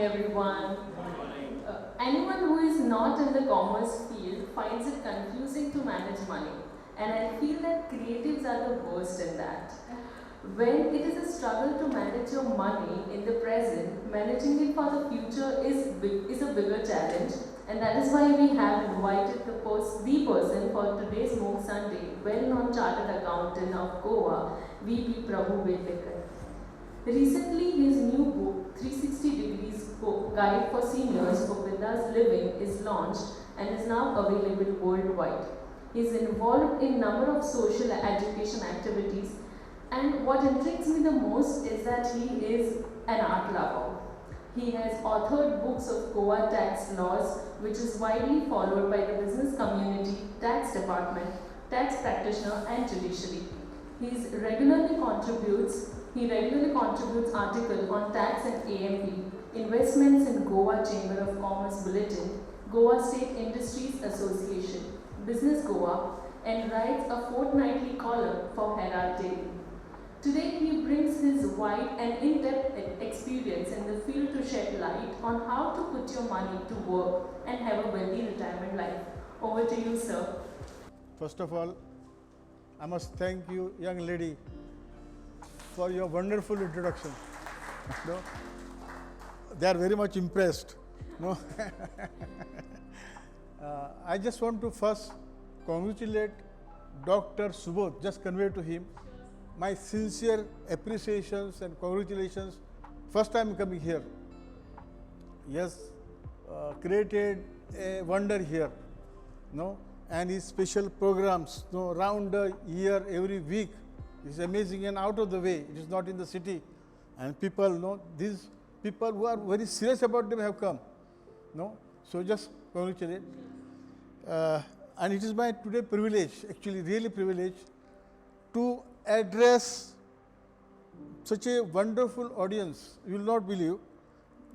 everyone. Anyone who is not in the commerce field finds it confusing to manage money, and I feel that creatives are the worst in that. When it is a struggle to manage your money in the present, managing it for the future is a bigger challenge, and that is why we have invited the person for today's MOG Sunday, well-known chartered accountant of Goa, VB Prabhu Verlekar. Recently, his new book, 360 Degrees Guide for Seniors for Bindas Living, is launched and is now available worldwide. He is involved in a number of social education activities, and what intrigues me the most is that he is an art lover. He has authored books of Goa tax laws, which is widely followed by the business community, tax department, tax practitioner, and judiciary. He regularly contributes articles on tax and AMP, investments in Goa Chamber of Commerce Bulletin, Goa State Industries Association, Business Goa, and writes a fortnightly column for Herald Daily. Today he brings his wide and in-depth experience in the field to shed light on how to put your money to work and have a wealthy retirement life. Over to you, sir. First of all, I must thank you, young lady, for your wonderful introduction. No? They are very much impressed. No? I just want to first congratulate Dr. Subodh, just convey to him my sincere appreciations and congratulations. First time coming here. Yes, created a wonder here. No? And his special programs, no, round the year, every week. It's amazing and out of the way. It is not in the city. And people, no, these people who are very serious about them have come. No? So just congratulate. And it is my today privilege, actually really privilege, to address such a wonderful audience. You will not believe.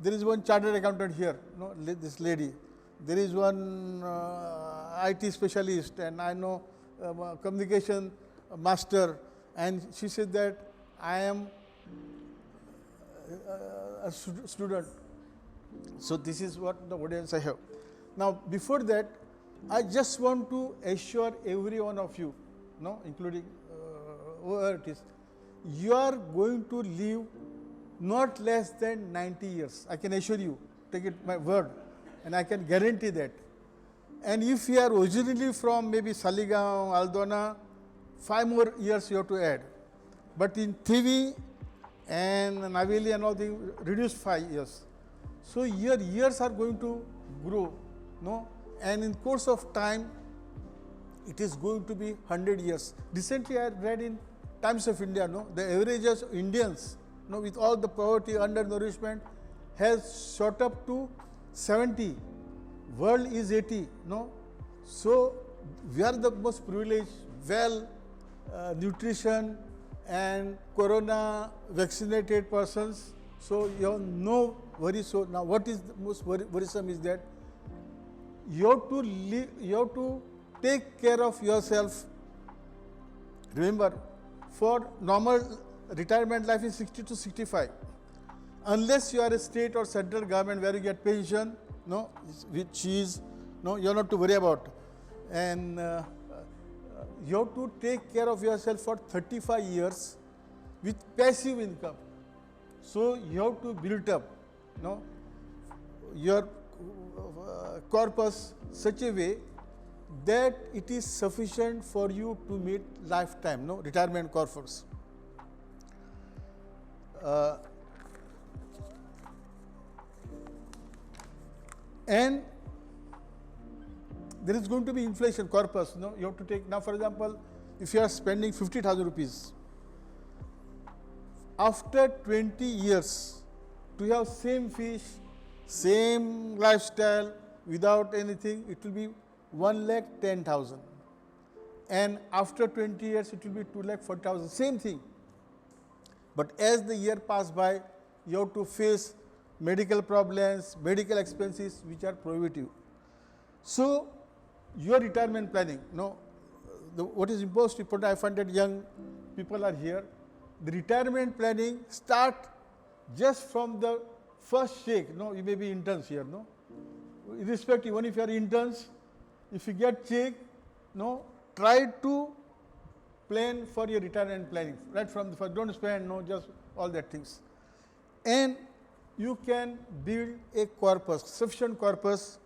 There is one chartered accountant here, no, this lady. There is one IT specialist, and I know communication master. And she said that I am a student. So this is what the audience I have. Now before that, I just want to assure every one of you, no, including whoever it is, you are going to live not less than 90 years. I can assure you, take it my word, and I can guarantee that. And if you are originally from maybe Saligaon, Aldona, 5 more years you have to add. But in TV and Naveli and all things, reduce 5 years. So your years are going to grow, no? And in course of time, it is going to be 100 years. Recently I read in Times of India, no, the average of Indians, no, with all the poverty, undernourishment, has shot up to 70. World is 80, no. So we are the most privileged, nutrition and corona vaccinated persons. So you have no worry. So now what is the most worrisome is that you have to take care of yourself. Remember, for normal retirement life is 60 to 65. Unless you are a state or central government where you get pension, no, which is, no, you are not to worry about. And you have to take care of yourself for 35 years with passive income. So you have to build up, no, your corpus such a way that it is sufficient for you to meet lifetime, no, retirement corpus. And there is going to be inflation corpus, no, you have to take, now for example, if you are spending 50,000 rupees, after 20 years, to have same fish, same lifestyle, without anything, it will be 1,10,000. And after 20 years, it will be 2,40,000, same thing. But as the year pass by, you have to face medical problems, medical expenses which are prohibitive. So your retirement planning, no, what is most important, I find that young people are here. The retirement planning start just from the first check, no, you may be interns here, no, irrespective, even if you are interns, if you get check, no, try to plan for your retirement planning, right from the first, don't spend, no, just all that things. And you can build a corpus, sufficient corpus,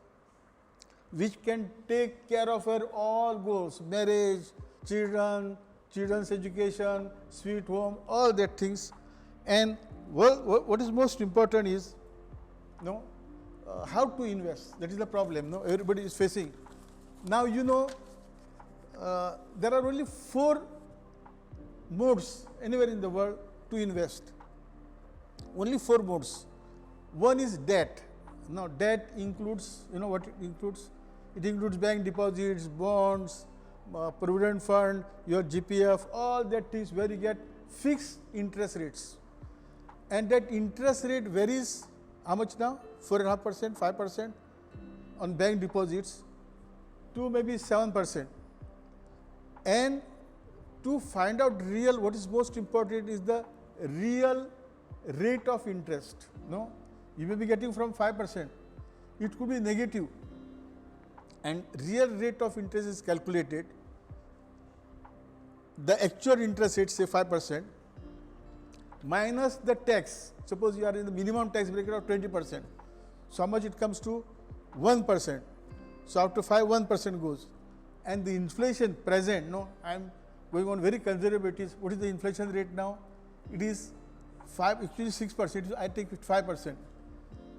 which can take care of your all goals, marriage, children, children's education, sweet home, all that things. And what is most important is, no, how to invest. That is the problem, no, everybody is facing. Now, you know, there are only 4 modes anywhere in the world to invest. Only 4 modes. One is debt. Now, debt includes, you know what it includes? It includes bank deposits, bonds, provident fund, your GPF, all that things where you get fixed interest rates. And that interest rate varies how much now? 4.5%, 5% on bank deposits to maybe 7%. And to find out real, what is most important is the real rate of interest. No, you may be getting from 5%, it could be negative, and real rate of interest is calculated. The actual interest rate, say 5%, minus the tax. Suppose you are in the minimum tax bracket of 20%. So how much it comes to? 1%. So after 5, 1% goes. And the inflation present, no, I am going on very conservative. What is the inflation rate now? It is 5, actually 6%. I take it 5%.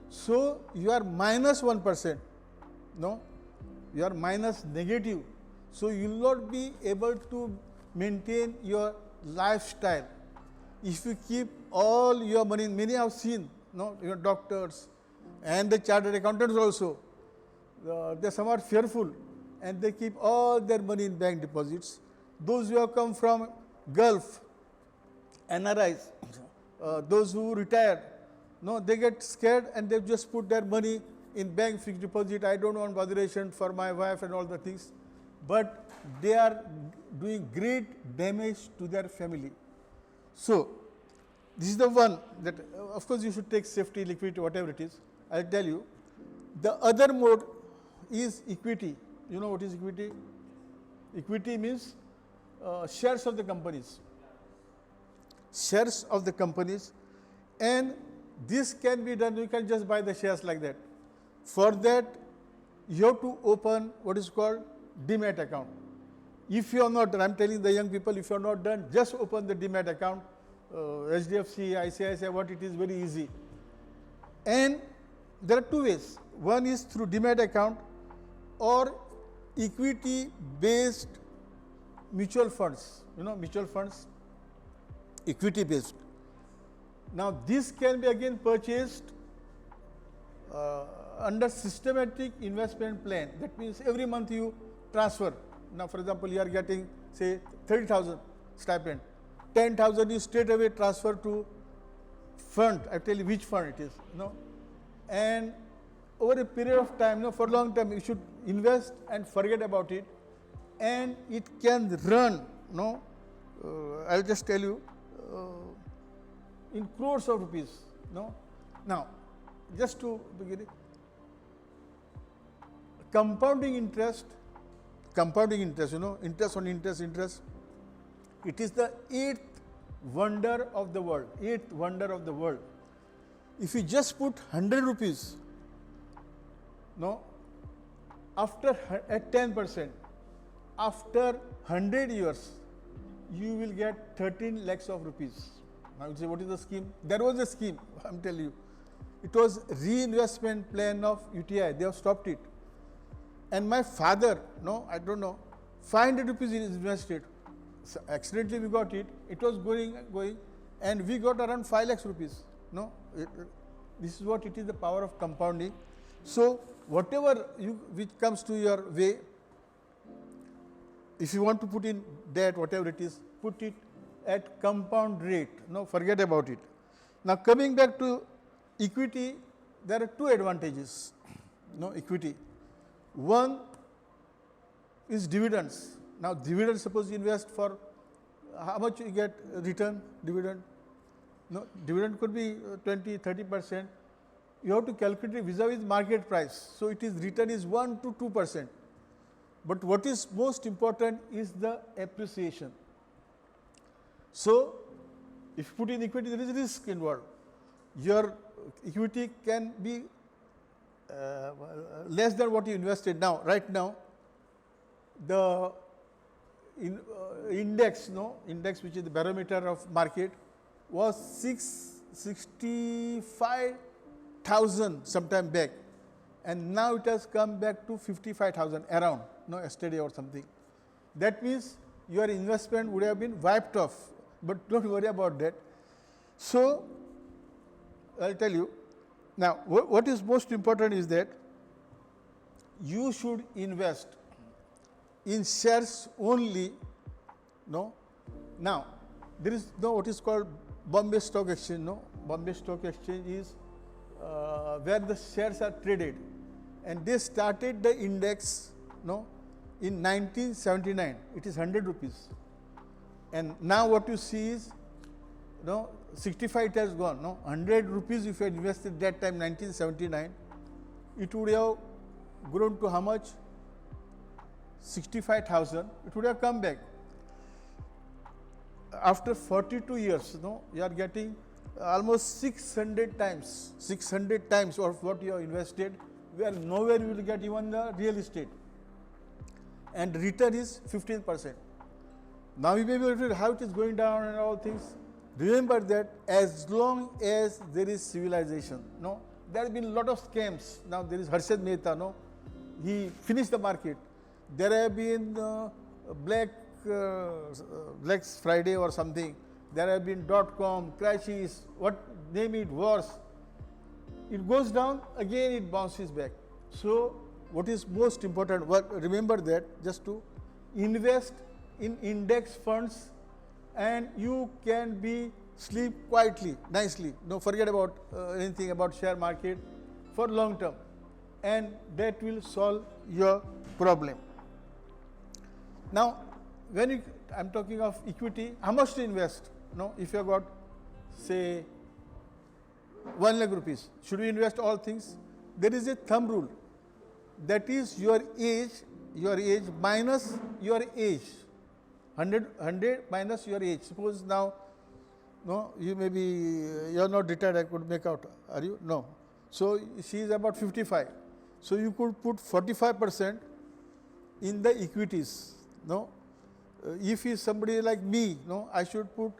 So you are minus 1%. No, you are minus negative. So you will not be able to maintain your lifestyle. If you keep all your money, many have seen, no, your doctors and the chartered accountants also, they some are fearful and they keep all their money in bank deposits. Those who have come from Gulf, NRIs, those who retired, no, they get scared and they just put their money in bank fixed deposit. I don't want botheration for my wife and all the things, but they are doing great damage to their family. So this is the one that, of course, you should take safety, liquidity, whatever it is. I'll tell you. The other mode is equity. You know what is equity? Equity means shares of the companies. Shares of the companies, and this can be done. You can just buy the shares like that. For that, you have to open what is called demat account. If you are not done, I am telling the young people, if you are not done, just open the demat account. HDFC, ICICI, what it is, very easy. And there are 2 ways. One is through demat account or equity based mutual funds. You know, mutual funds, equity based. Now this can be again purchased under systematic investment plan. That means every month you transfer. Now for example, you are getting say 30,000 stipend. 10,000 is straight away transferred to fund. I tell you which fund it is. No, and over a period of time, no, for a long time, you should invest and forget about it, and it can run. No, I'll just tell you in crores of rupees. No, now just to begin it, compounding interest, you know, interest on interest. It is the 8th wonder of the world. 8th wonder of the world. If you just put 100 rupees, no, after at 10%, after 100 years, you will get 13 lakhs of rupees. Now you say, what is the scheme? There was a scheme, I'm telling you. It was reinvestment plan of UTI. They have stopped it. And my father, no, I don't know, 500 rupees is invested. So accidentally we got it. It was going, and we got around 5 lakhs rupees. No, this is what it is, the power of compounding. So whatever which comes to your way, if you want to put in debt, whatever it is, put it at compound rate. No, forget about it. Now coming back to equity, there are 2 advantages. No, equity. One is dividends. Now dividend, suppose you invest for how much you get return dividend? No, dividend could be 20, 30%. you have to calculate it vis-a-vis market price. So, it is return is 1 to 2%. But what is most important is the appreciation. So, if you put in equity, there is risk involved. Your equity can be less than what you invested now. Right now, the index, which is the barometer of market, was 65,000 sometime back, and now it has come back to 55,000 around, yesterday or something. That means your investment would have been wiped off, but don't worry about that. So, I will tell you. Now, what is most important is that you should invest in shares only. Now, there is what is called Bombay Stock Exchange. Bombay Stock Exchange is where the shares are traded, and they started the index in 1979. It is 100 rupees, and now what you see is 65 it has gone. 100 rupees if you had invested that time 1979, it would have grown to how much? 65,000. It would have come back. After 42 years, you are getting almost 600 times of what you have invested, where nowhere you will get even the real estate, and return is 15%. Now you may be able to how it is going down and all things. Remember that as long as there is civilization, there have been a lot of scams. Now there is Harshad Mehta, he finished the market. There have been Black Friday or something. There have been .com crashes, name it, wars. It goes down, again it bounces back. So what is most important, remember that just to invest in index funds, and you can sleep quietly, nicely. Forget about anything about share market for long term, and that will solve your problem. Now, when I am talking of equity, how much to invest? If you have got, say, 1 lakh rupees, should we invest all things? There is a thumb rule, that is your age minus your age. 100 minus your age. Suppose now, you may be, you are not retired, I could make out, are you? No. So, she is about 55. So, you could put 45% in the equities. If he is somebody like me, I should put,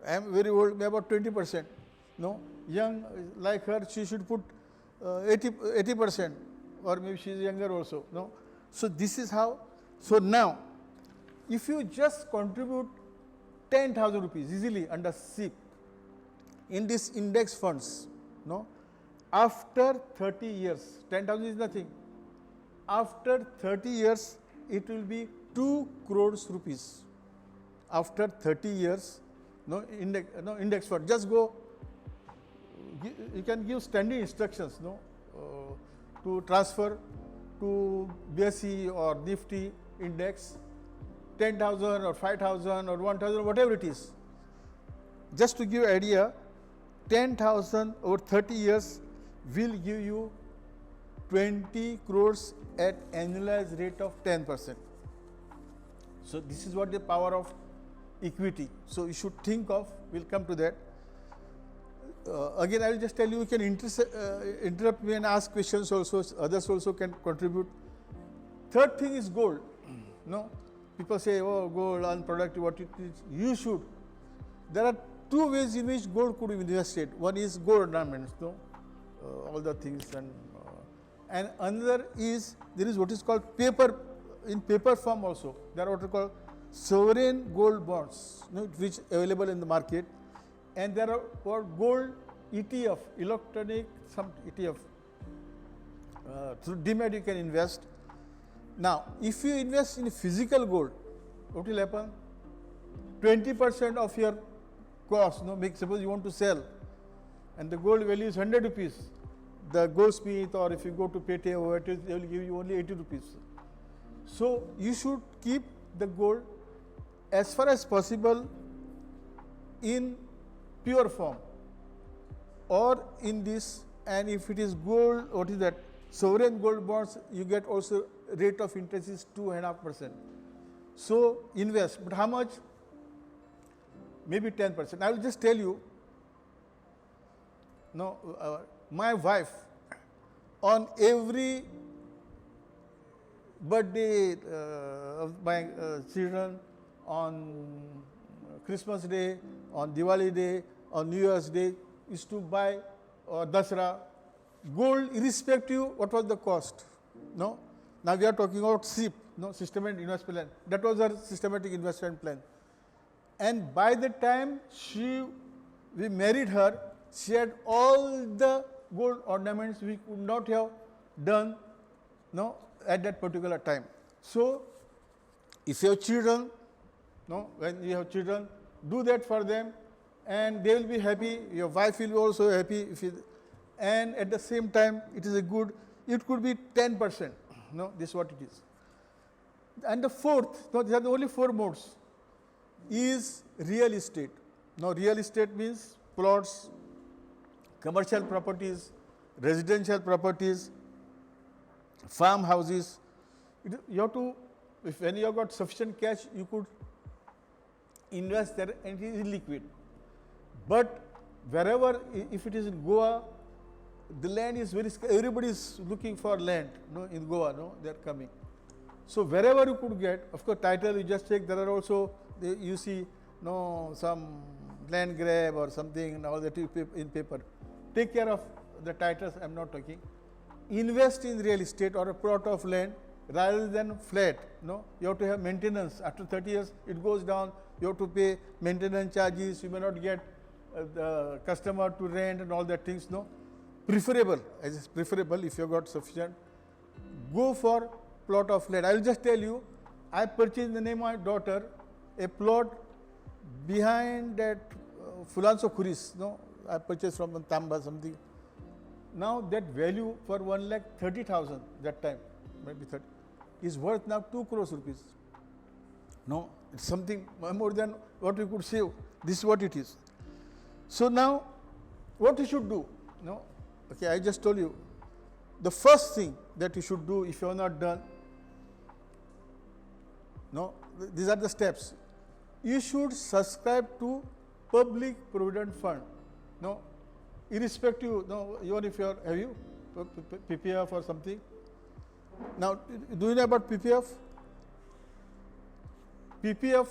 I am very old, maybe about 20%. Young like her, she should put 80%, or maybe she is younger also. So, this is how. So, now, if you just contribute 10,000 rupees easily under SIP in this index funds, after 30 years, 10,000 is nothing. After 30 years, it will be 2 crores rupees. After 30 years, index fund. Just go, you can give standing instructions, to transfer to BSE or Nifty index 10,000 or 5,000 or 1,000, whatever it is. Just to give idea, 10,000 over 30 years will give you 20 crores at annualized rate of 10%. So, this is what the power of equity. So, you should think of, we will come to that. Again, I will just tell you, you can interrupt me and ask questions also, others also can contribute. Third thing is gold. People say, oh, gold, unproductive, what it is. You should. There are two ways in which gold could be invested. One is gold ornaments, all the things, and another is, there is what is called paper, in paper form also. There are what are called sovereign gold bonds, which available in the market, and there are what gold ETF, electronic some ETF. Through DMAT you can invest. Now, if you invest in physical gold, what will happen? 20% of your cost, suppose you want to sell, and the gold value is 100 rupees. The goldsmith, or if you go to Paytm, they will give you only 80 rupees. So, you should keep the gold as far as possible in pure form, or in this and if it is gold, what is that? Sovereign gold bonds, you get also rate of interest is 2.5%. So invest, but how much? Maybe 10%. I will just tell you, no, my wife, on every birthday of my children, on Christmas Day, on Diwali Day, on New Year's Day, used to buy Dasra gold, irrespective what was the cost. No, now we are talking about SIP, no, systematic investment plan. That was her systematic investment plan. And by the time we married her, she had all the gold ornaments we could not have done, no, at that particular time. So, if you have children, no, when you have children, do that for them, and they will be happy. Your wife will be also happy. And at the same time, it is a good. It could be 10%. No, this is what it is. And the fourth, no, these are the only four modes, is real estate. Now, real estate means plots, commercial properties, residential properties, farmhouses. You have to, when you have got sufficient cash, you could invest there, and it is liquid. But wherever, if it is in Goa, the land is very scarce. Everybody is looking for land, no, in Goa, no, they are coming. So wherever you could get, of course, title you just take. There are also, you see, no, some land grab or something and all that in paper. Take care of the titles. I am not talking. Invest in real estate or a plot of land rather than flat. No, you have to have maintenance. After 30 years, it goes down. You have to pay maintenance charges. You may not get the customer to rent and all that things. No, preferable, as is preferable if you have got sufficient. Go for plot of land. I will just tell you, I purchased in the name of my daughter a plot behind that Fulanso Khuris. No, I purchased from Tamba something. Now that value for 1,30,000 that time, maybe 30, is worth now 2 crores rupees. No, it's something more than what we could save. This is what it is. So now, what you should do? No, okay, I just told you. The first thing that you should do if you have not done, no, these are the steps. You should subscribe to Public Provident Fund. No, irrespective, no, even if you are, have you PPF or something? Now, do you know about PPF? PPF,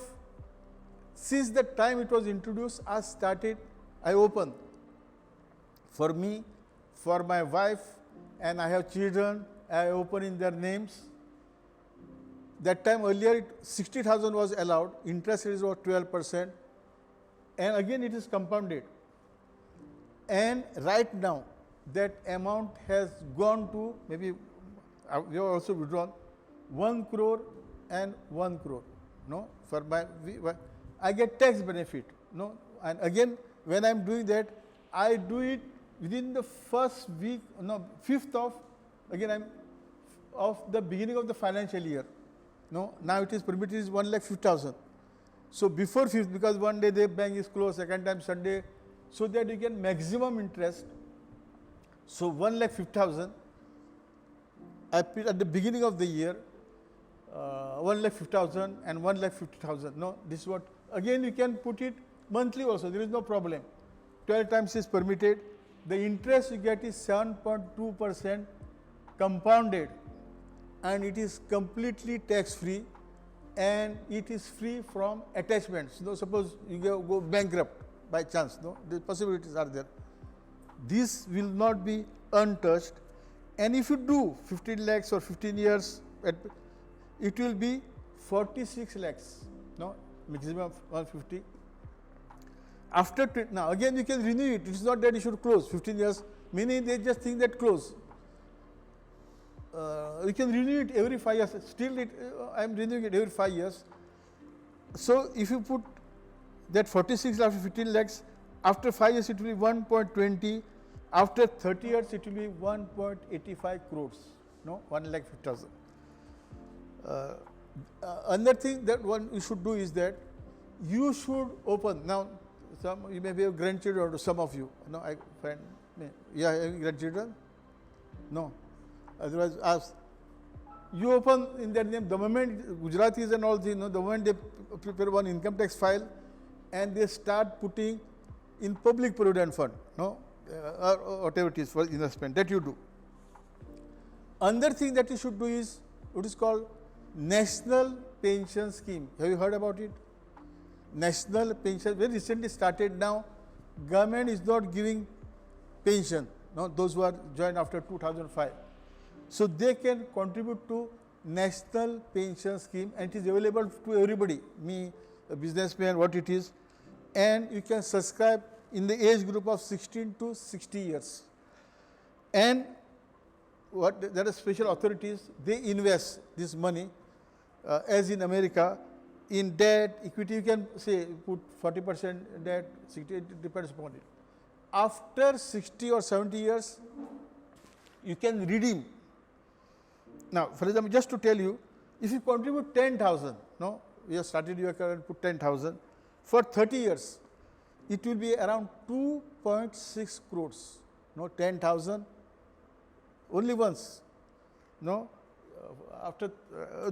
since the time it was introduced, I opened for me, for my wife, and I have children, I open in their names. That time earlier 60,000 was allowed, interest rate was 12%, and again it is compounded. And right now that amount has gone to, maybe we have also withdrawn 1 crore and 1 crore. No, for I get tax benefit. No, and again when I am doing that, I do it within the first week, no, 5th of, again of the beginning of the financial year. No, now it is permitted is 1,50,000. So before 5th, because one day the bank is closed, second time Sunday, so that you get maximum interest. So 1,50,000, I put at the beginning of the year, 1,50,000 and 1,50,000. No, this is what, again you can put it monthly also, there is no problem. 12 times is permitted. The interest you get is 7.2% compounded, and it is completely tax free, and it is free from attachments. No, suppose you go bankrupt by chance, no, the possibilities are there. This will not be untouched, and if you do 15 lakhs or 15 years, it will be 46 lakhs, no, maximum of 150. After, now again you can renew it. It is not that you should close 15 years, meaning they just think that close. You can renew it every 5 years. Still, I am renewing it every 5 years. So if you put that 46 after 15 lakhs, after 5 years it will be 1.20. After 30 years it will be 1.85 crores. No, 1,50,000. Another thing that one you should do is that you should open now. You may be a grandchildren or some of you. I find Yeah, any grandchildren? No. Otherwise, ask. You open in their name, the moment Gujaratis and all, the moment they prepare one income tax file and they start putting in public provident fund, or whatever it is for investment, that you do. Another thing that you should do is what is called National Pension Scheme. Have you heard about it? National Pension, very recently started now. Government is not giving pension, those who are joined after 2005. So they can contribute to National Pension Scheme, and it is available to everybody, me, a businessman, what it is, and you can subscribe in the age group of 16 to 60 years. And there are special authorities, they invest this money, as in America, in debt, equity. You can say put 40% debt, 60, it depends upon it. After 60 or 70 years, you can redeem. Now, for example, just to tell you, if you contribute 10,000, you have started your career, put 10,000, for 30 years, it will be around 2.6 crores. 10,000 only once. After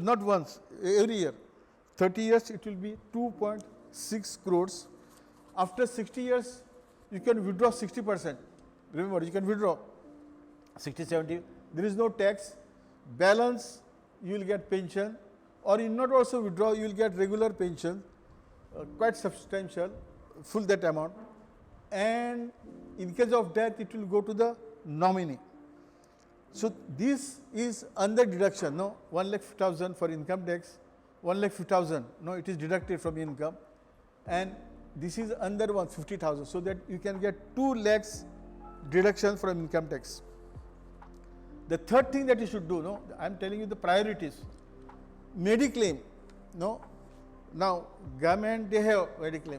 not once, every year. 30 years, it will be 2.6 crores. After 60 years, you can withdraw 60%. Remember, you can withdraw 60, 70. There is no tax. Balance, you will get pension, or you not also withdraw, you will get regular pension, quite substantial, full that amount. And in case of death, it will go to the nominee. So this is under deduction, 1,50,000 for income tax, 1,50,000, it is deducted from income, and this is under 150,000, so that you can get 2 lakhs deduction from income tax. The third thing that you should do, I am telling you the priorities. Mediclaim, now government, they have mediclaim.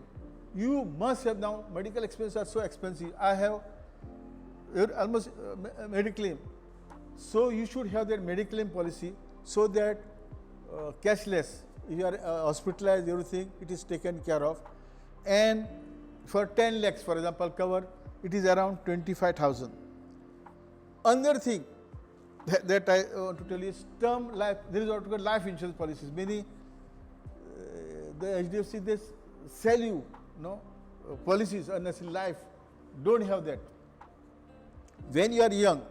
You must have now, medical expenses are so expensive. I have almost mediclaim. So you should have that mediclaim policy, so that cashless, if you are hospitalized, everything, it is taken care of. And for 10 lakhs, for example, cover, it is around 25,000. Another thing that I want to tell you is term life. There is what we call life insurance policies. Many the HDFC, they sell you policies, unnecessary life. Don't have that. When you are young,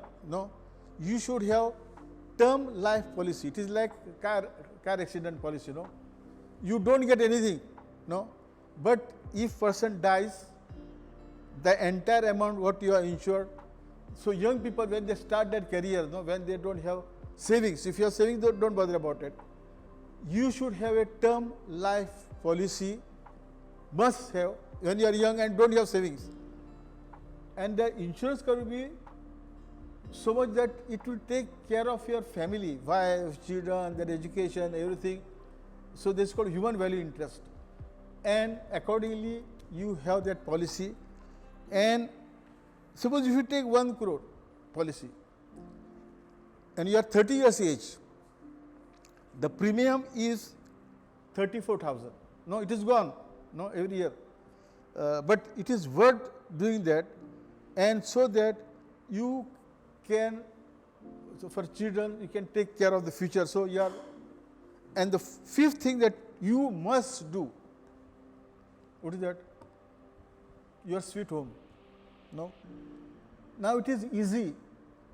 you should have term life policy. It is like car accident policy. You don't get anything, but if person dies, the entire amount what you are insured. So young people, when they start their career, when they don't have savings, if you have savings, don't bother about it. You should have a term life policy, must have, when you are young and don't have savings. And the insurance cover will be so much that it will take care of your family, wife, children, their education, everything. So this is called human value interest. And accordingly, you have that policy. And suppose if you take 1 crore policy and you are 30 years age, the premium is 34,000. It is gone, every year. But it is worth doing that, and so that you can, so for children, you can take care of the future. So you are, and the fifth thing that you must do, what is that? Your sweet home. Now it is easy.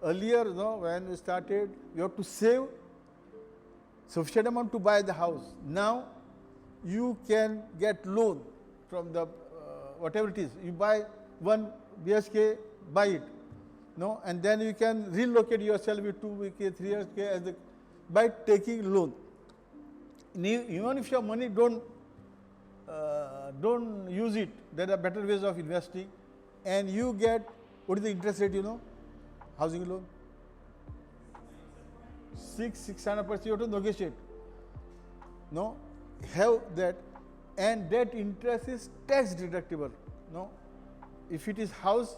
Earlier, when we started, you have to save sufficient amount to buy the house. Now you can get loan from the whatever it is. You buy 1 BHK, buy it, and then you can relocate yourself with 2 BHK, 3 BHK by taking loan. Even if your money don't use it, there are better ways of investing, and you get, what is the interest rate, housing loan? 600%, you have to negotiate. Have that, and that interest is tax deductible. If it is house,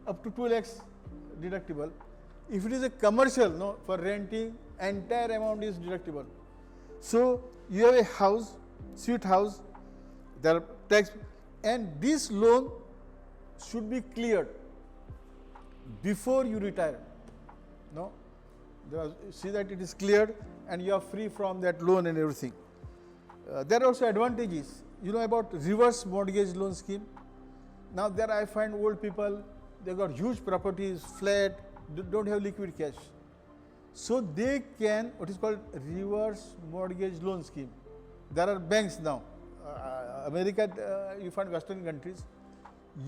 up to 2 lakhs deductible. If it is a commercial, for renting, entire amount is deductible. So you have a house, sweet house, there are tax, and this loan should be cleared. before you retire. No, see that it is cleared and you are free from that loan and everything. There are also advantages. You know about reverse mortgage loan scheme. Now there I find old people, they got huge properties, flat, don't have liquid cash. So they can, what is called reverse mortgage loan scheme. There are banks now. America, you find Western countries,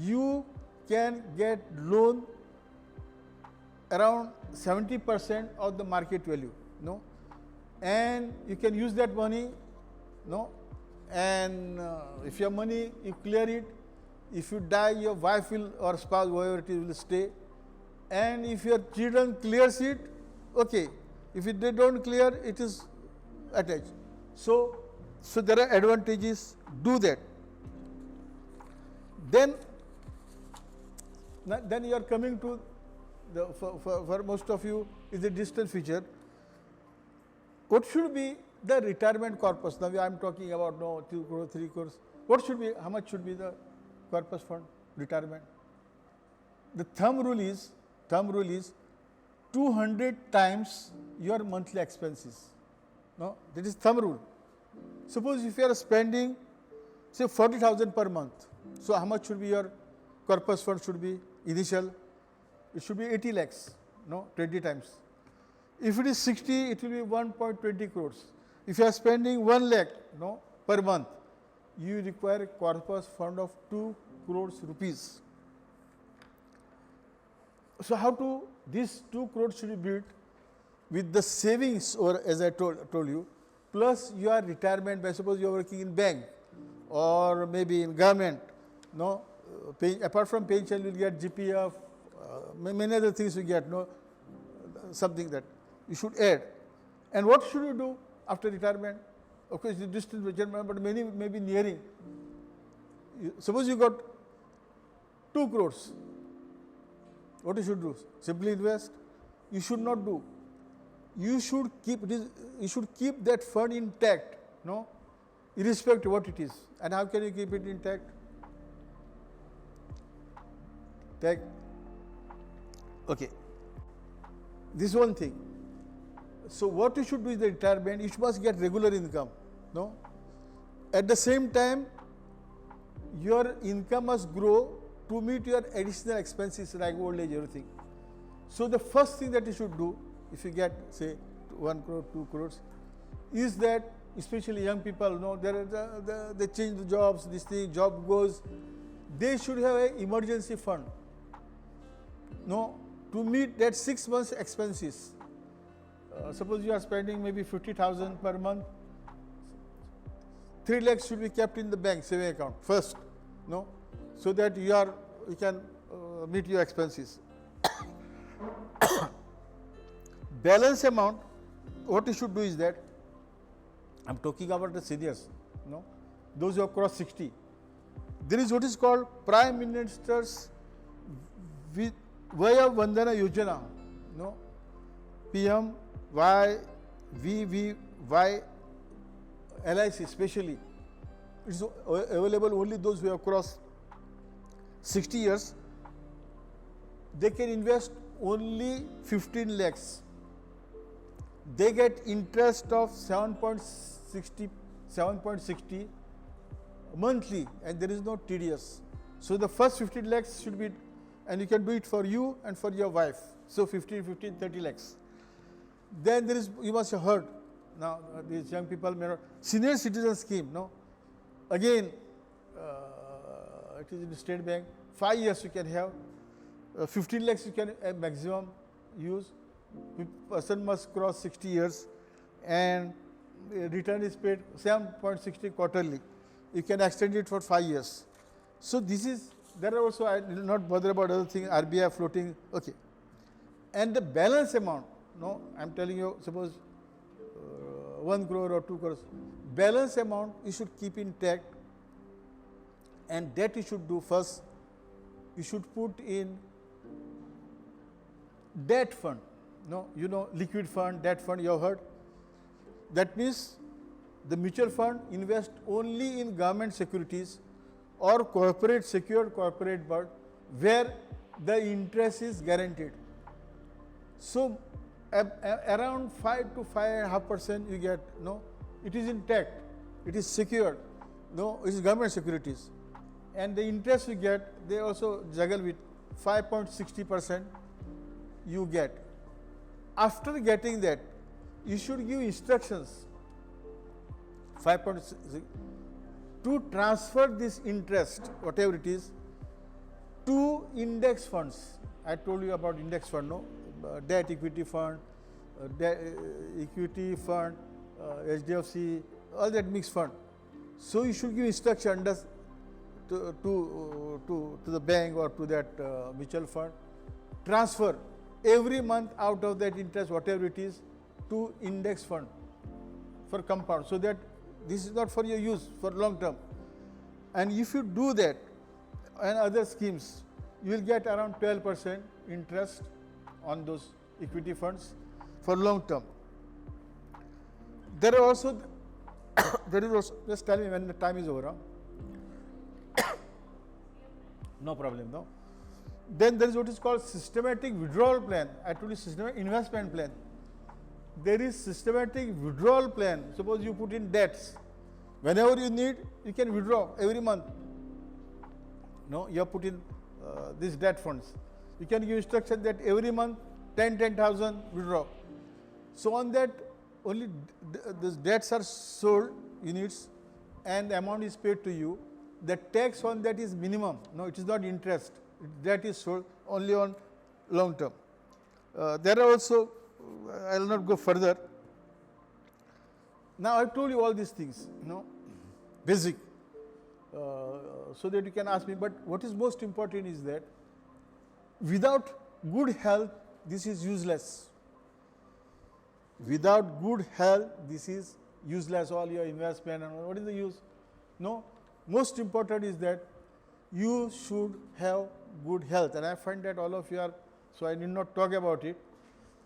you can get loan around 70% of the market value, no, and you can use that money, no, and if your money you clear it, if you die your wife will or spouse whoever it is will stay, and if your children clears it, okay, if they don't clear it is attached. So there are advantages, do that. Then you are coming to the, for most of you is the distant future. What should be the retirement corpus? Now I am talking about 2 crore, 3 crores. What should be, how much should be the corpus fund retirement? The thumb rule is 200 times your monthly expenses. No, that is thumb rule. Suppose if you are spending say 40,000 per month, so how much should be your corpus fund should be initial? It should be 80 lakhs, no, 20 times. If it is 60, it will be 1.20 crores. If you are spending 1 lakh, no, per month, you require a corpus fund of 2 crores rupees. So how to, these 2 crores should be built with the savings, or as I told you, plus your retirement. By suppose you are working in bank or maybe in government, no, apart from pension you will get GPF, many other things you get, no, something that you should add. And what should you do after retirement? Of course, the distant retirement, but many may be nearing. Suppose you got 2 crores. What you should do? Simply invest? You should not do. You should keep it is. You should keep that fund intact, no, irrespective of what it is. And how can you keep it intact? Okay. This is one thing. So what you should do is the retirement. You must get regular income, no. At the same time, your income must grow to meet your additional expenses like old age, everything. So the first thing that you should do, if you get say 1 crore, 2 crores, is that especially young people, no, they change the jobs, this thing, job goes, they should have an emergency fund, no, to meet that 6 months expenses. Suppose you are spending maybe 50,000 per month, 3 lakhs should be kept in the bank saving account first, no, so that you can meet your expenses. Balance amount, what you should do is that, I am talking about the seniors, no, those who have crossed 60. There is what is called Prime Minister's Vaya Vandana Yojana, no, PM VB LIC especially. It is available only those who have crossed 60 years. They can invest only 15 lakhs. They get interest of 7.60 monthly, and there is no TDS. So the first 15 lakhs should be, and you can do it for you and for your wife. So 30 lakhs. Then there is, you must have heard, now these young people may not, senior citizen scheme, no. Again, it is in the State Bank, 5 years you can have, 15 lakhs you can maximum use. Person must cross 60 years and return is paid 7.60 quarterly. You can extend it for 5 years. So this is, there are also, I will not bother about other things, RBI floating, okay. And the balance amount, no, I am telling you, suppose 1 crore or 2 crores, balance amount you should keep intact, and that you should do first. You should put in debt fund, no, you know, liquid fund, debt fund, you have heard. That means the mutual fund invest only in government securities or corporate, secured corporate bond, where the interest is guaranteed. So around 5 to 5.5% you get, no, it is intact, it is secured, no, it is government securities. And the interest you get, they also juggle with 5.60% you get. After getting that, you should give instructions 5.6 to transfer this interest, whatever it is, to index funds. I told you about index fund, no? Debt equity fund, equity fund, HDFC, all that mixed fund. So you should give instruction to the bank or to that mutual fund, transfer every month out of that interest, whatever it is, to index fund for compound, so that this is not for your use, for long term. And if you do that and other schemes, you will get around 12% interest on those equity funds for long term. There are also, just tell me when the time is over. Huh? No problem, no. Then there is what is called systematic withdrawal plan. I told you systematic investment plan. There is systematic withdrawal plan. Suppose you put in debts. Whenever you need, you can withdraw every month. No, you have put in these debt funds. You can give instruction that every month 10,000 withdraw. So on that, only these debts are sold, units, and the amount is paid to you. The tax on that is minimum. No, it is not interest. That is sold only on long term. There are also, I will not go further. Now I have told you all these things, basic, so that you can ask me. But what is most important is that without good health, this is useless. Without good health, this is useless. All your investment and all. What is the use? No. Most important is that you should have good health, and I find that all of you are. So I need not talk about it.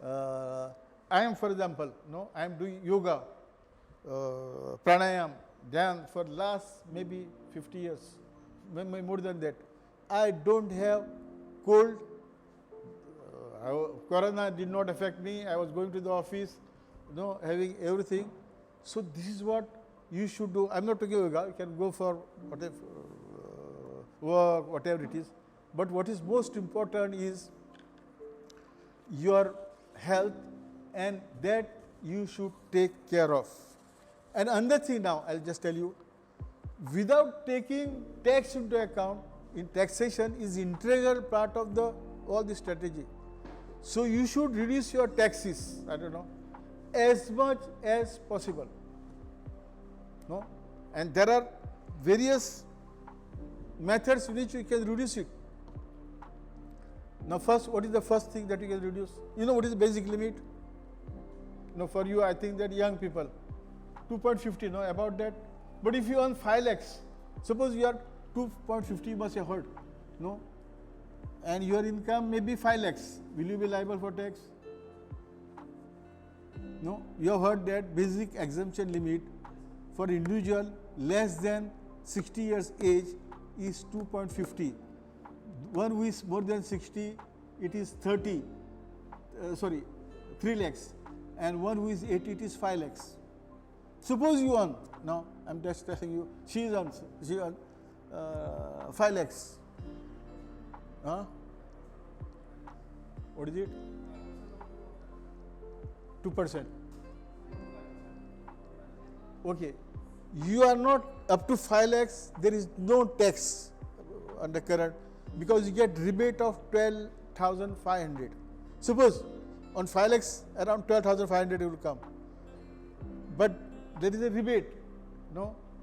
I am, for example, I am doing yoga, pranayam, dhyan for last maybe 50 years, maybe more than that. I don't have cold. Corona did not affect me. I was going to the office, having everything. So this is what you should do. I am not talking yoga. You can go for whatever work, whatever it is. But what is most important is your health, and that you should take care of. And another thing now, I will just tell you, without taking tax into account, in taxation is integral part of all the strategy. So you should reduce your taxes, as much as possible. No? And there are various methods in which you can reduce it. Now first, what is the first thing that you can reduce? You know what is the basic limit? For you, I think that young people, 2.50, about that. But if you earn 5 lakhs, suppose you are 2.50, you must have heard, and your income may be 5 lakhs, will you be liable for tax? No, you have heard that basic exemption limit for individual less than 60 years age is 2.50. One who is more than 60, it is 3 lakhs, and one who is 80, it is 5 lakhs. Suppose you earn, now I am just telling you, she earns 5 lakhs. What is it? 2%. Okay. You are not up to 5 lakhs, there is no tax under current, because you get rebate of 12,500. Suppose on 5 lakhs around 12,500 will come, but there is a rebate,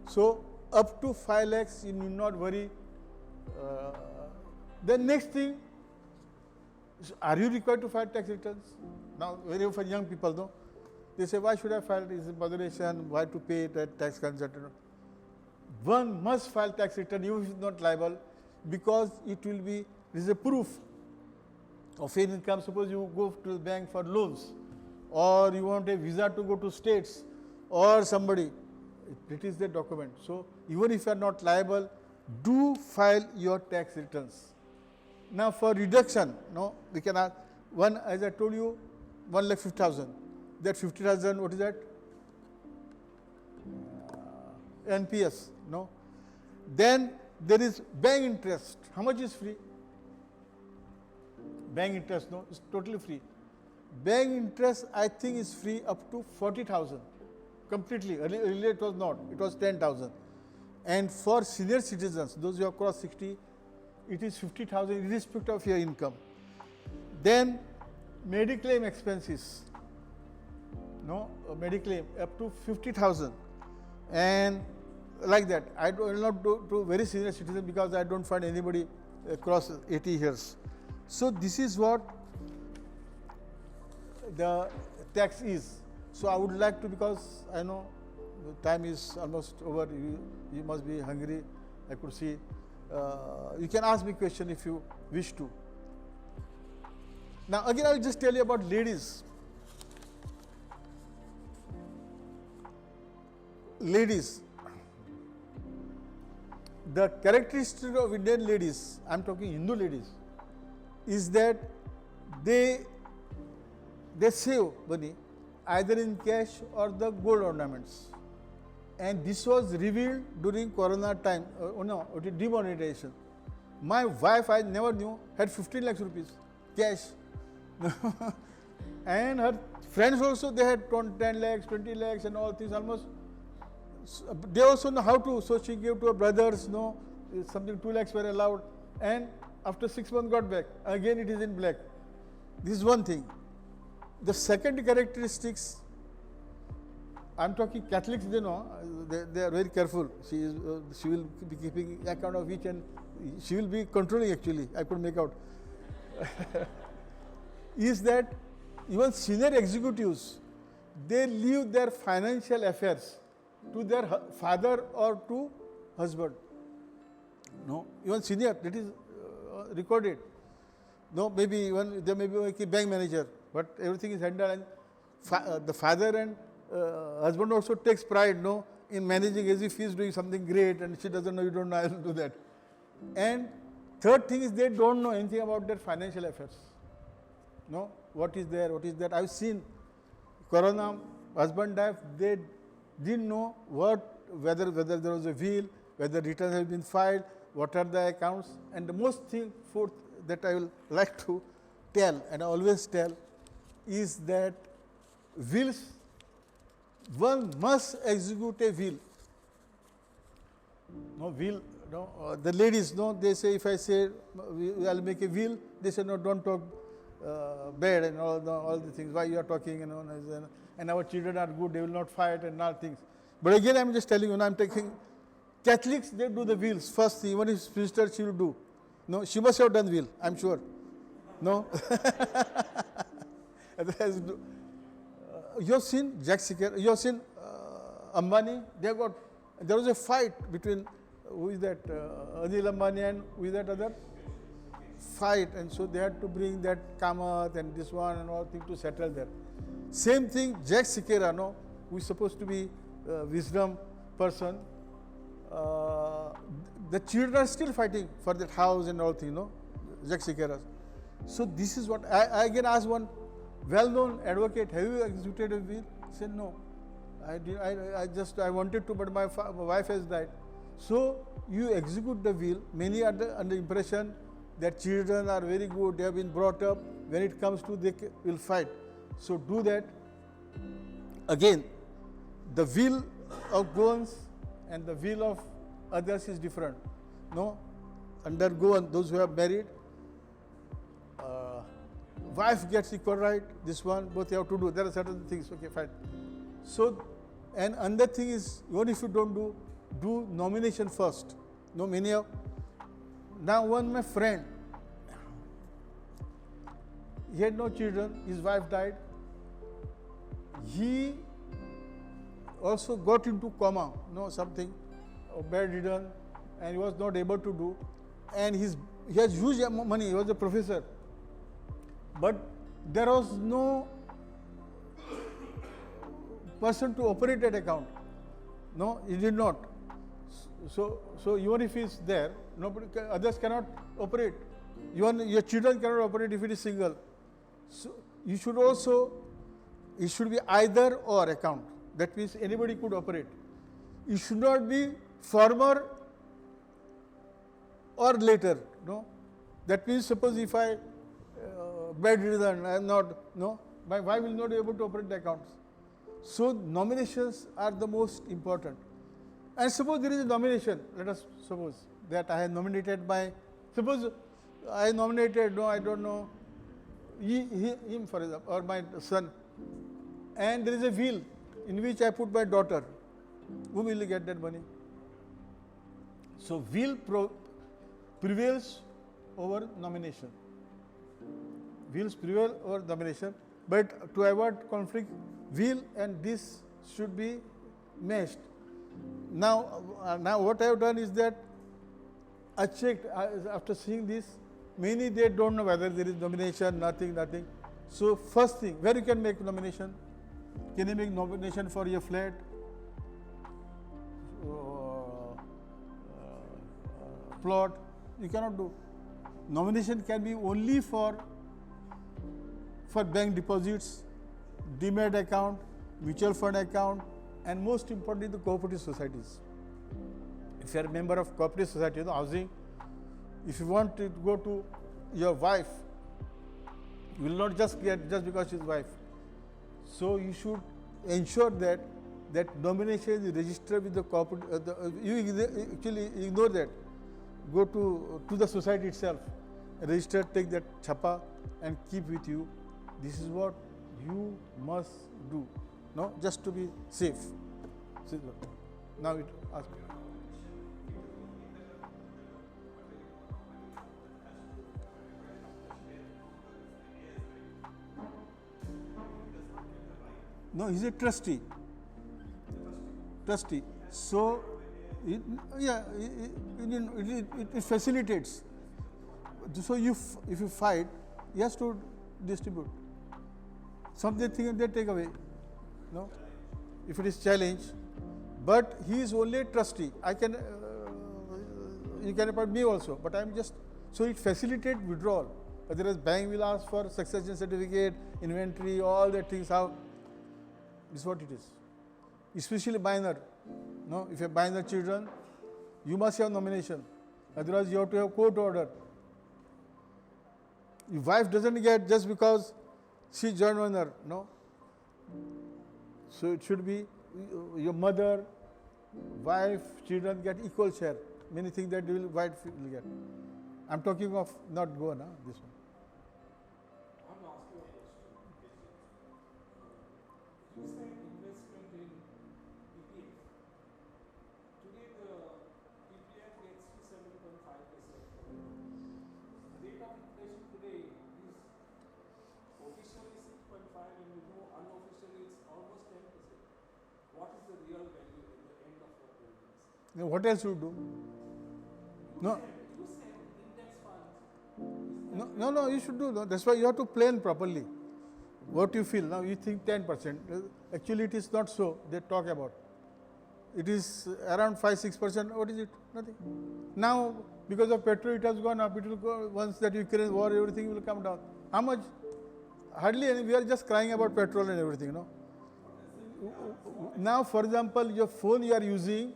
so up to 5 lakhs you need not worry. The next thing, are you required to file tax returns? Now, very for young people, they say, why should I file? Is it moderation? Why to pay that tax consultant? One must file tax return, even if it is not liable, because it will be, this is a proof of income. Suppose you go to the bank for loans, or you want a visa to go to states, or somebody, it is the document. So even if you are not liable, do file your tax returns. Now for reduction, no, we can ask one, as I told you, 1,50,000. That 50,000, what is that? NPS, no. Then there is bank interest. How much is free? Bank interest, no, it's totally free. Bank interest, I think, is free up to 40,000, completely. Earlier it was not, it was 10,000. And for senior citizens, those who have crossed 60, it is 50,000 irrespective of your income. Then Mediclaim expenses, no, Mediclaim up to 50,000, and like that. I will not do to very senior citizen because I don't find anybody across 80 years. So this is what the tax is. So I would like to, because I know the time is almost over, you must be hungry, I could see. You can ask me question if you wish to. Now again I will just tell you about ladies. Ladies, the characteristic of Indian ladies, I am talking Hindu ladies, is that they save money either in cash or the gold ornaments. And this was revealed during Corona time, demonetization. My wife, I never knew, had 15 lakhs rupees cash. And her friends also, they had 10 lakhs, 20 lakhs and all things almost. They also know how to, so she gave to her brothers, no, something 2 lakhs were allowed. And after 6 months got back, again it is in black. This is one thing. The second characteristics, I am talking Catholics, they know, they are very careful. She will be keeping account of each, and she will be controlling actually, I could make out. Is that even senior executives, they leave their financial affairs to their father or to husband. No, even senior, that is recorded. No, maybe even there may be a bank manager, but everything is handled, and the father and husband also takes pride, no, in managing as if he is doing something great, and she doesn't know, you don't know, I will do that. And third thing is they don't know anything about their financial affairs. No, what is there, what is that. I've seen Corona, husband died, they didn't know whether there was a will, whether returns have been filed, what are the accounts. And the most thing, fourth, that I will like to tell, and I always tell, is that wills, one must execute a will. No will, no, the ladies, no, they say, if I say I'll make a will, they say, no, don't talk bad and all the things, why you are talking, you know, and our children are good, they will not fight and all things. But again, I am just telling you, I am taking Catholics, they do the wills first, even if sister she will do. No, she must have done will, I am sure. No? You have seen Jack Siker, you have seen Ambani, there was a fight between, who is that, Anil Ambani and who is that other? Fight, and so they had to bring that Kamath and this one and all things to settle there. Same thing, Jack Sikera, no, who is supposed to be wisdom person, the children are still fighting for that house and all things, no, Jack Sikera. So this is what, I again asked one well-known advocate, have you executed a will? He said, no, I wanted to, but my wife has died. So you execute the will, many are under impression that children are very good, they have been brought up, when it comes to they will fight. So do that. Again, the will of Goans and the will of others is different. No, under Goan, those who are married, wife gets equal right, this one, both you have to do, there are certain things, okay, fine. So, and another thing is, even if you don't do nomination first. No, many of, now one my friend, he had no children, his wife died, he also got into coma, no, something, bedridden, and he was not able to do, and he has huge money, he was a professor, but there was no person to operate that account. No, he did not. So even if he is there, nobody, others cannot operate. Even your children cannot operate if it is single. So you should also, it should be either or account. That means anybody could operate. It should not be former or later. No, that means suppose if I bedridden, I am not, no, my wife will not be able to operate the accounts. So nominations are the most important. And suppose there is a nomination, let us suppose that I have nominated my, suppose I nominated, no, I don't know, him for example, or my son, and there is a will in which I put my daughter, who will get that money? So will prevails over nomination. Wills prevail over nomination, but to avoid conflict, will and this should be meshed. Now what I have done is that I checked after seeing this. Many they don't know whether there is nomination, nothing. So first thing, where you can make nomination? Can you make nomination for your flat? Plot? You cannot do. Nomination can be only for bank deposits, demat account, mutual fund account, and most importantly the cooperative societies. If you are a member of cooperative society, housing, if you want to go to your wife, you will not just get just because she is wife. So you should ensure that nomination is registered with the cooperative. You actually ignore that. Go to the society itself, register, take that chapa, and keep with you. This is what you must do. No, just to be safe. Now it ask. No, he's a trustee. So, it facilitates. So, if you fight, he has to distribute. Something they take away. No, if it is challenge, but he is only a trustee. I can, you can appoint me also, but I am just, so it facilitates withdrawal. Otherwise, bank will ask for succession certificate, inventory, all the things. How? This is what it is. Especially minor. No, if you have minor children, you must have nomination. Otherwise, you have to have court order. Your wife doesn't get just because she is joint owner. No. So it should be your mother, wife, children get equal share. Many things that wife will get. I am talking of not go na this one. You said investment in PPF. Today the PPF gets to 7.5%. The rate of inflation today is officially 6.5 and we know unofficially it's almost 10%. What is the real value at the end of the year? What else you do? No. You said index funds. No, you should do. No. That's why you have to plan properly. What you feel. Now you think 10%. Actually it is not so. They talk about. It is around 5-6%. What is it? Nothing. Now because of petrol it has gone up. It will go once that Ukraine war, everything will come down. How much? Hardly any. We are just crying about petrol and everything. No. Now for example, your phone you are using.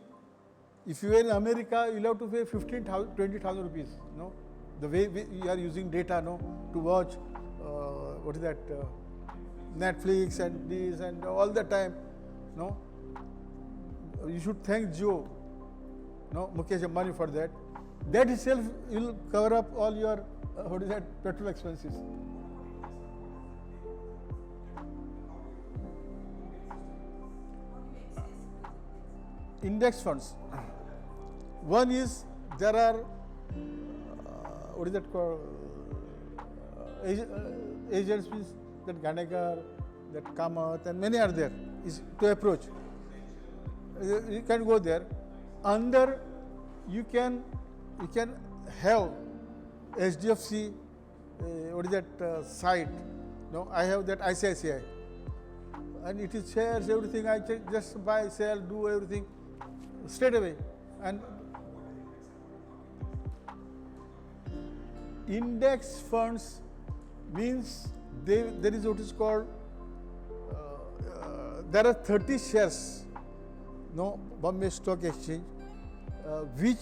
If you are in America, you will have to pay 15,000, 20,000 rupees. No, the way you are using data, no, to watch. What is that? Netflix and this and all the time. No, you should thank Jio. No, Mukesh Ambani for that. That itself will cover up all your what is that petrol expenses. Index funds. One is there are what is that called? Agents means that Ganegar, that Kamath, and many are there. Is to approach. You can go there. Under you can have HDFC. What is that site? No, I have that ICICI, and it is shares everything. I just buy, sell, do everything straight away. And Index funds means there is what is called, there are 30 shares, no, Bombay Stock Exchange, which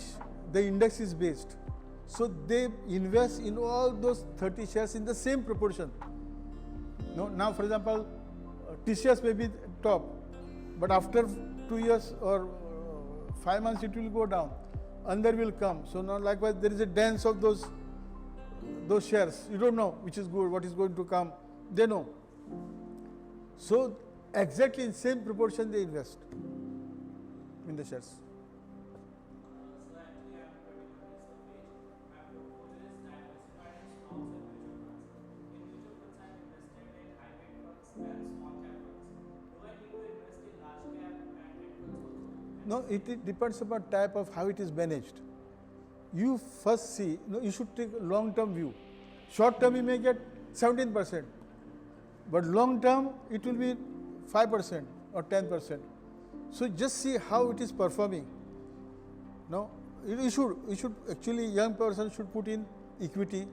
the index is based. So they invest in all those 30 shares in the same proportion. No, now for example, TCS may be top, but after 2 years or 5 months it will go down. Another will come. So now likewise there is a dance of those shares. You don't know which is good, what is going to come. They know. So exactly in same proportion they invest in the shares. So actually, I'm pretty much the page. I have proposed diversified in small cap funds. In mutual funds, I'm invested in high cap funds. Do I need to invest in large cap and funds also? No, it depends upon type of how it is managed. You first see, you should take a long-term view. Short term you may get 17%, but long term it will be 5% or 10%. So just see how it is performing. No, you should actually, young person should put in equity,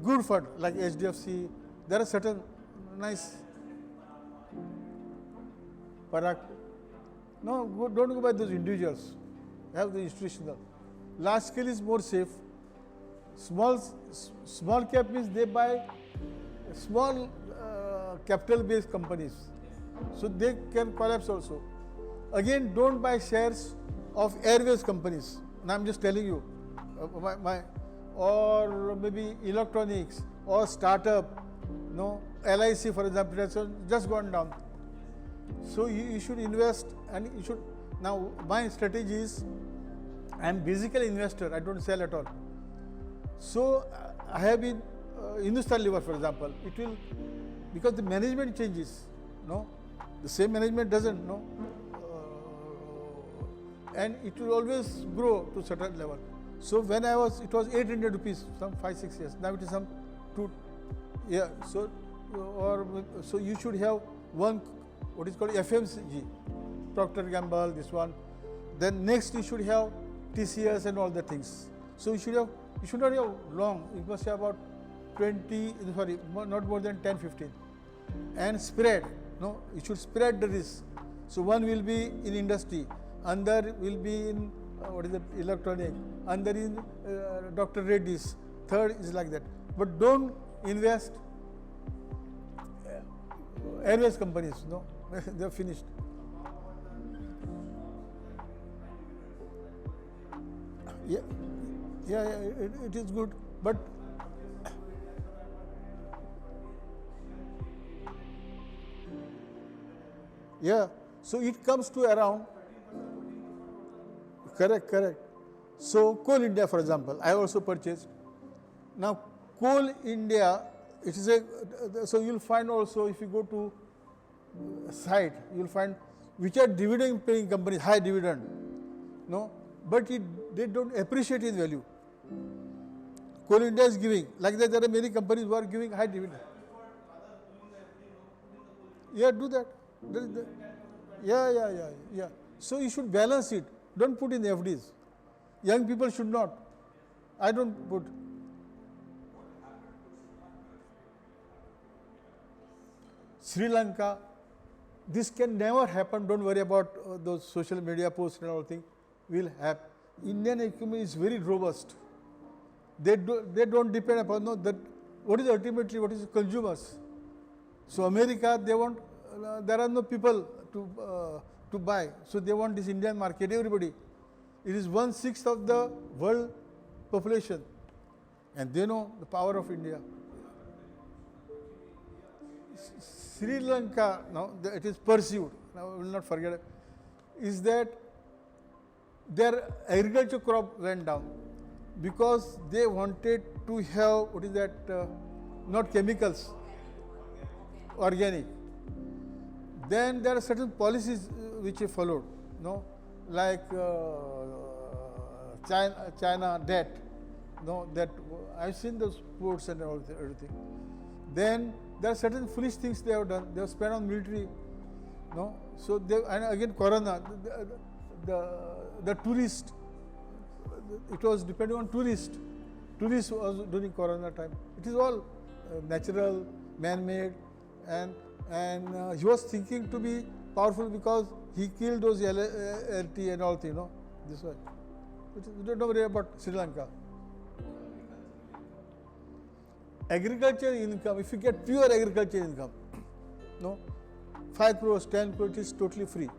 good fund like HDFC. There are certain nice Parag. No, don't go by those individuals. Have the institutional. Large scale is more safe. Small cap means they buy small capital based companies, so they can collapse also. Again, don't buy shares of airways companies. Now I'm just telling you, or maybe electronics or startup. No, LIC for example has just gone down. So you should invest, and you should. Now my strategy is, I am basically investor. I don't sell at all. So I have been Hindustan Lever, for example. It will, because the management changes. No, the same management doesn't. No, and it will always grow to certain level. So when it was 800 rupees some 5-6 years. Now it is some 2. Yeah. So you should have one, what is called FMCG, Procter & Gamble, this one. Then next you should have TCS and all the things. So you should not have long. You must have about 20, sorry, not more than 10-15. And spread. No, you should spread the risk. So one will be in industry, another will be in electronic, another in Dr. Reddy's, third is like that. But don't invest airways companies. No, they are finished. Yeah, it is good, but yeah, so it comes to around, correct. So Coal India, for example, I also purchased. Now Coal India, it is so you'll find also, if you go to site, you'll find which are dividend paying companies, high dividend, no, but they don't appreciate in value. Coal India is giving, like that there are many companies who are giving high dividend. Yeah, do that. Yeah. So you should balance it. Don't put in FDs. Young people should not. I don't put. Sri Lanka, this can never happen. Don't worry about those social media posts and all things. Will happen. Indian economy is very robust. They don't depend upon that. What is ultimately what is consumers. So America, they want. There are no people to buy. So they want this Indian market. Everybody. It is 1/6 of the world population, and they know the power of India. Sri Lanka, now it is pursued. Now I will not forget. Is that their agriculture crop went down because they wanted to have what is that? Not chemicals, organic. Then there are certain policies which he followed, no, like China debt, no, that I've seen those ports and all everything. Then there are certain foolish things they have done. They have spent on military, no. So and again Corona, the tourist, it was depending on tourist. Tourists was during Corona time. It is all natural, man-made, and he was thinking to be powerful because he killed those LT and all things. This way. We don't know really about Sri Lanka. Agriculture income, if you get pure agriculture income, 5 crores, 10 crores is totally free.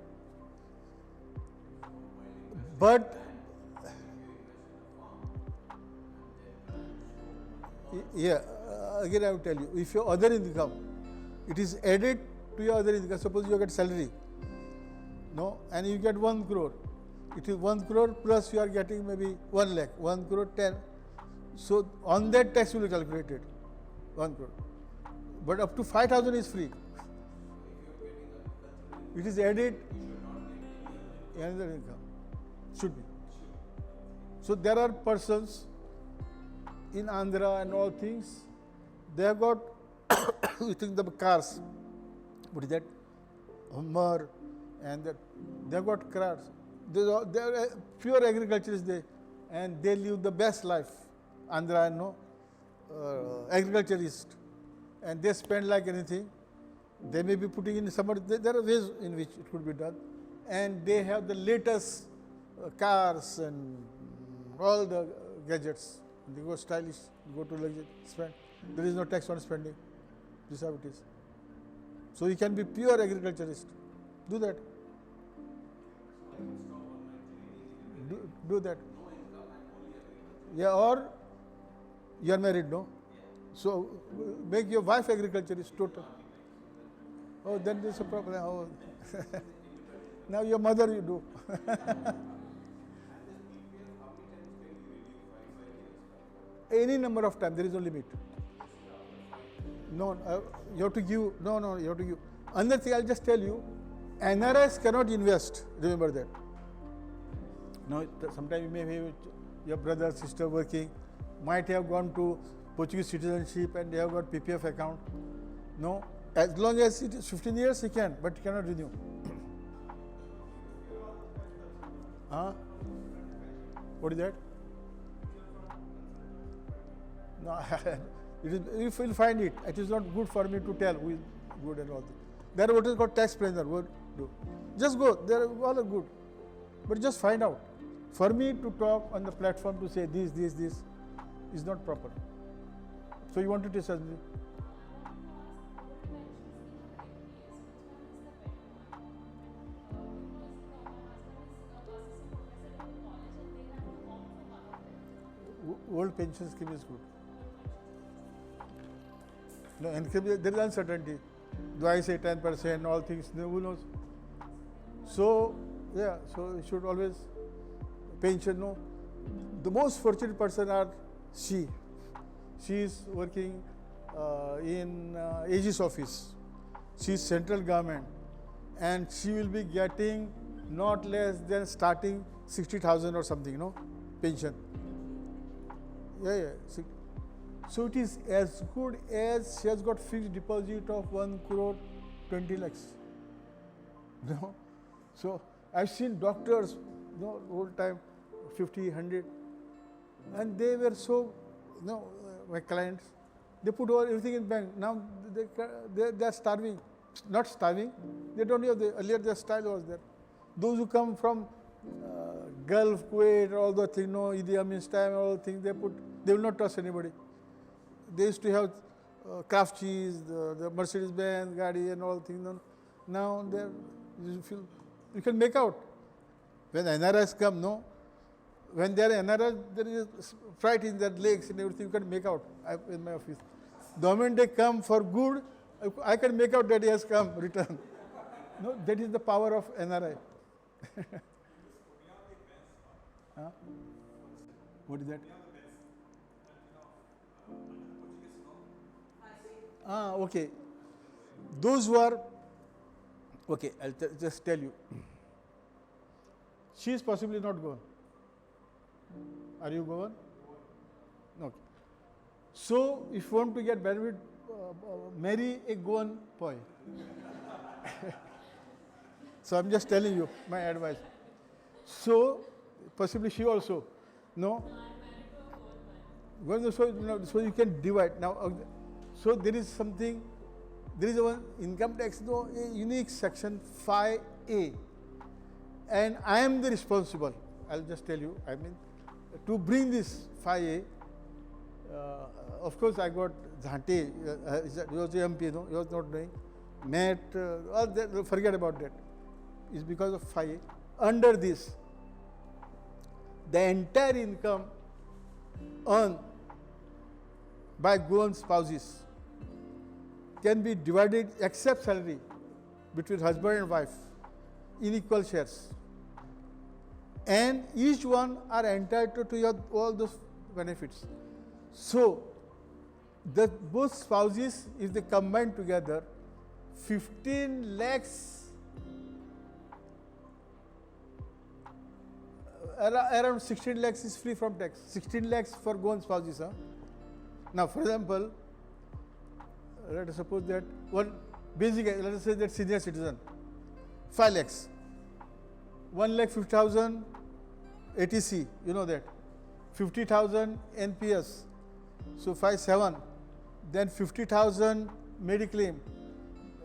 But yeah, again I will tell you, if your other income, it is added to your other income. Suppose you get salary, and you get 1 crore. It is 1 crore plus you are getting maybe 1 lakh, 1 crore 10. So on that tax will be calculated, 1 crore. But up to 5,000 is free. It is added another income. Should be. So there are persons in Andhra and all things, they have got, you think the cars, what is that? Hummer, and that they have got cars. They are pure agriculturists, and they live the best life. Andhra and agriculturist, and they spend like anything. They may be putting in some. There are ways in which it could be done, and they have the latest cars and all the gadgets. They go stylish, go to luxury, spend. There is no tax on spending. This is how it is. So you can be pure agriculturist. Do that. Do that. Yeah, or you are married, no? So make your wife agriculturist total. Oh, then there's a problem. Oh. Now your mother you do. Any number of time, there is no limit. No, you have to give. No, you have to give. Another thing I'll just tell you, NRIs cannot invest. Remember that. Now, sometimes you may have your brother, sister working, might have gone to Portuguese citizenship and they have got PPF account. No, as long as it is 15 years, he can, but he cannot renew. What is that? No, it is, if you will find it, it is not good for me to tell who is good and all that. There are what is called tax planner. What do? Just go. They are all are good, but just find out. For me to talk on the platform to say this is not proper. So you want to tell me? Old pension scheme is good. No, and there is uncertainty. Do I say 10%, all things, who knows? So, yeah, so you should always pension, no. The most fortunate person are she. She is working in AG's office. She is central government and she will be getting not less than starting 60,000 or something, pension. Yeah. So it is as good as she has got fixed deposit of 1 crore 20 lakhs. So I've seen doctors, old time, 50, 100, and they were so, my clients, they put everything in bank. Now they are starving, not starving. They don't have earlier their style was there. Those who come from Gulf, Kuwait, all the things, Idi Amin's time, all the things they will not trust anybody. They used to have craft cheese, the Mercedes-Benz, Gadi and all things. Now you can make out. When NRIs come, when they are NRIs, there is fright in their legs and everything, you can make out in my office. The moment they come for good, I can make out that he has come, return. No, that is the power of NRI. What is that? Okay. Those who are, okay, I'll just tell you. She is possibly not Goan. Are you Goan? Okay. So, if you want to get married, marry a Goan boy. So, I'm just telling you my advice. So, possibly she also. No? So you can divide. Now, so there is something, there is one income tax, a unique section 5A, and I am the responsible. I'll just tell you, I mean, to bring this 5A, of course I got Jhante, he was the MP, no, he was not doing, Met, all that, forget about that. It's because of 5A. Under this, the entire income earned by Goan spouses can be divided, except salary, between husband and wife in equal shares. And each one are entitled to all those benefits. So, both spouses, if they combine together, 15 lakhs, around 16 lakhs is free from tax. 16 lakhs for Goan spouses. Huh? Now, for example, let us suppose that one basic, let us say that senior citizen, 5 lakhs, 1,50,000 ATC, you know that, 50,000 NPS, so 5,7, then 50,000 Mediclaim,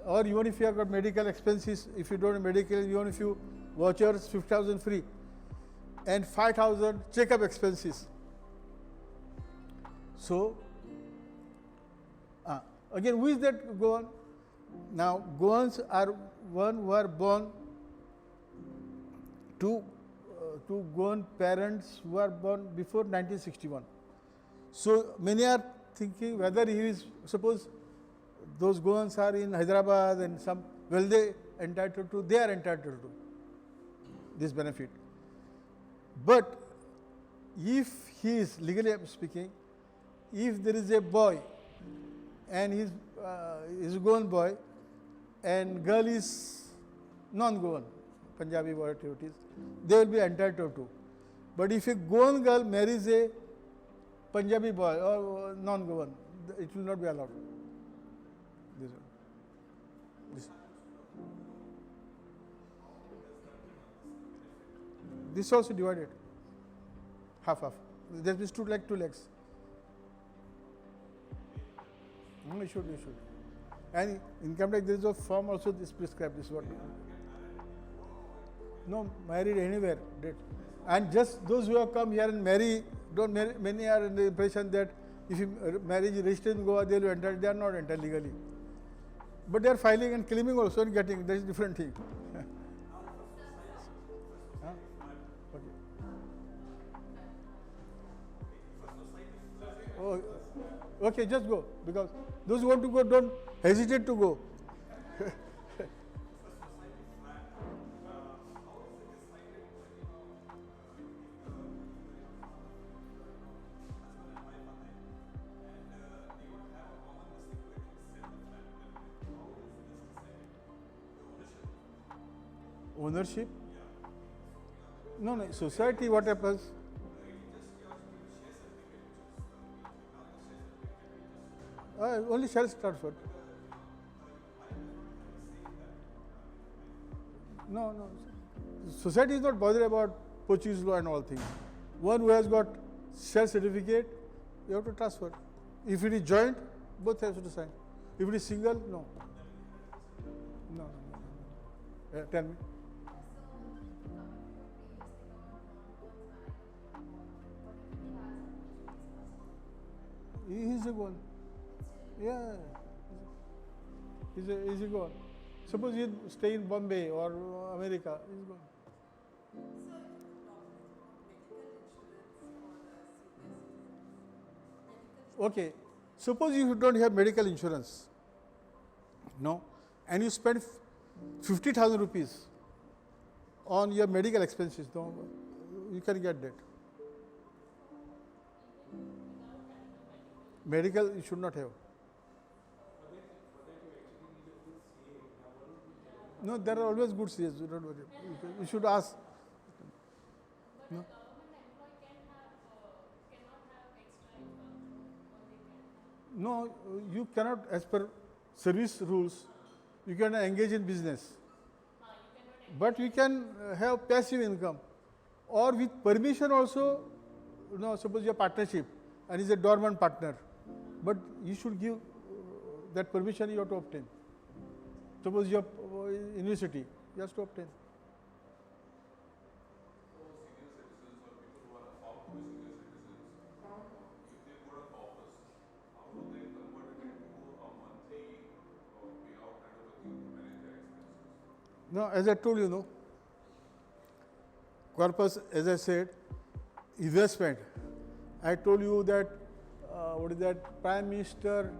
or even if you have got medical expenses, if you don't have medical, even if you vouchers, 50,000 free, and 5,000 checkup expenses. So, again, who is that Goan? Now, Goans are one who are born to Goan parents who are born before 1961. So, many are thinking whether he is, suppose those Goans are in Hyderabad and some, well, they are entitled to this benefit. But if he is, legally I am speaking, if there is a boy and he is a Goan boy and girl is non-Goan, Punjabi whatever it is, they will be entitled to. But if a Goan girl marries a Punjabi boy or non-Goan, it will not be allowed. This also divided, half. That means 2 lakhs. You should. And income tax, there is a form also this prescribed, this what. No, married anywhere. And just those who have come here and marry, don't marry, many are in the impression that if you marriage is registered in Goa, they will enter, they are not enter legally. But they are filing and claiming also and getting, that is different thing. Oh, okay, just go, because those who want to go, don't hesitate to go. Ownership? No, society, what happens? Only shares transferred. No. Society is not bothered about Portuguese law and all things. One who has got share certificate, you have to transfer. If it is joint, both have to sign. If it is single, no. No. Tell me. He is a Goan. Yeah. He's a Goan. Suppose you stay in Bombay or America, he's gone. Okay. Suppose you don't have medical insurance, no, and you spend 50,000 rupees on your medical expenses, no, you can get that. Medical you should not have. No, there are always good CAs, don't worry. You should ask. No? No, you cannot, as per service rules, you can engage in business. But you can have passive income. Or with permission also, suppose your partnership, and is a dormant partner. But you should give that permission you have to obtain. Suppose you have university, you have to obtain. No, as I told you, no. Corpus, as I said, investment. I told you that, what is that, Prime Minister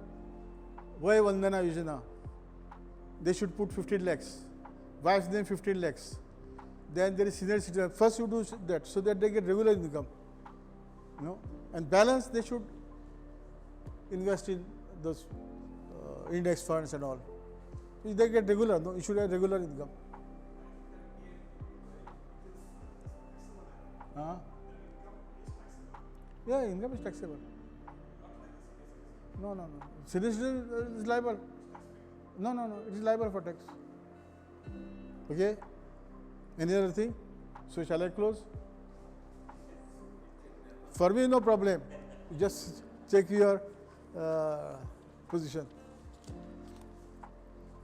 Vay Vandana Yojana, they should put 15 lakhs. Wife's name 15 lakhs. Then there is senior citizen. First you do that so that they get regular income. And balance they should invest in those index funds and all. If they get regular, no, you should have regular income. Yeah, income is taxable. No. Senior citizen is liable. No, it is liable for tax. Okay? Any other thing? So shall I close? For me, no problem. You just check your position.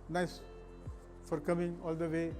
Nice for coming all the way.